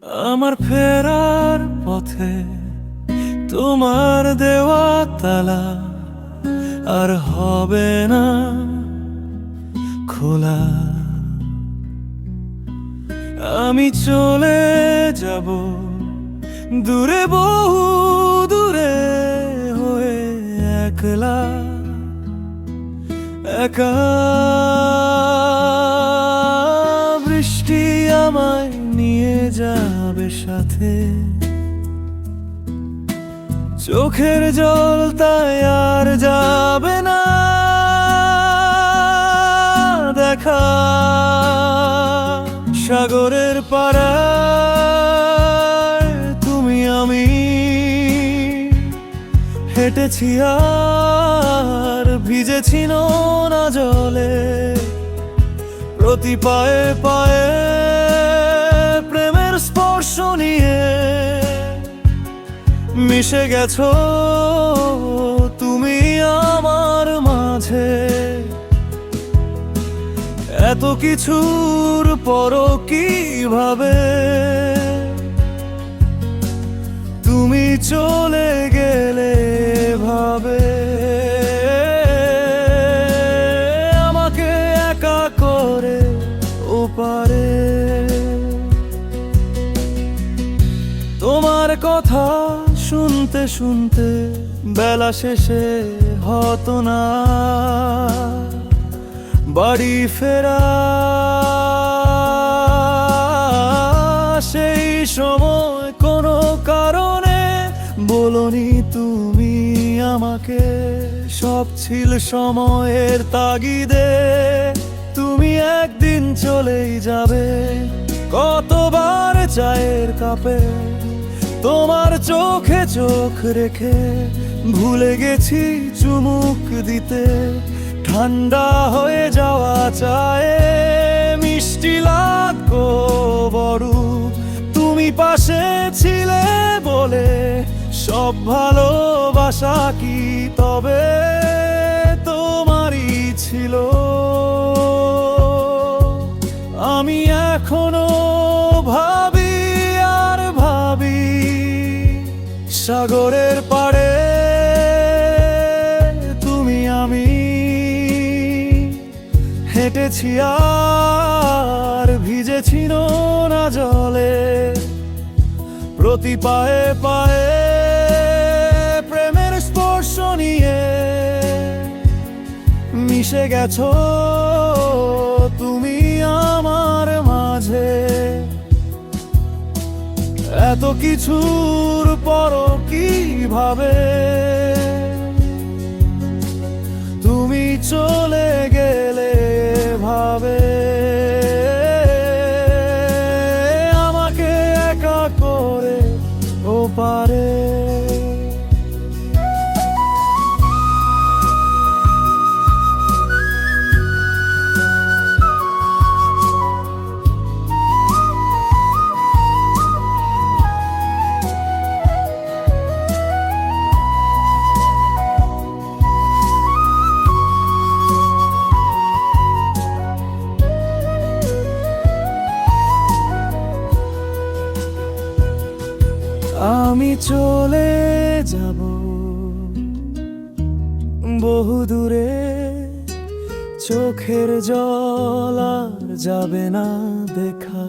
আমার ফেরার পথে তোমার দেওয়া তালা আর হবে না খোলা। আমি চলে যাব দূরে, বহু দূরে হয়ে, একলা একা। বৃষ্টি আমায় নিয়ে যাবে সাথে, চোখের জল তাই আর যাবে না দেখা। সাগরের পাড়ায় তুমি আমি হেঁটেছি আর ভিজেছি নোনা জলে। প্রতি পায়ে পায়ে প্রেমের স্পর্শ নিয়ে মিশে গেছো তুমি আমার মাঝে। এত কিছুর পরও কিভাবে তুমি চলে গেলে ভাবে, আমাকে একা করে ওপারে। তোমার কথা শুনতে শুনতে বেলা শেষে হতো না বাড়ি ফেরা। সেই সময় কোনো কারণে বলনি তুমি আমাকে, সব ছিল সময়ের তাগিদে। তুমি একদিন চলেই যাবে, কতবার চায়ের কাপে তোমার চোখে চোখ রেখে ভুলে গেছি চুমুক দিতে। ঠান্ডা হয়ে যাওয়া চায়ে মিষ্টি লাগতো বড়, তুমি পাশে ছিলে বলে। সব ভালোবাসা কি তবে তোমারই ছিল? আমি এখনো ভাবি আর ভাবি, সাগরের পাড়ে তুমি আমি হেঁটেছি আর ভিজেছি নোনা জলে। প্রতি পায়ে পায়ে প্রেমের স্পর্শ নিয়ে মিশে গেছো তুমি আমার মাঝে। এত কিছুর পরও কিভাবে তুমি চলে গেলে ভাবে, আমাকে একা করে ওপারে। আমি চলে যাব বহু দূরে, চোখের জল আর যাবে না দেখা।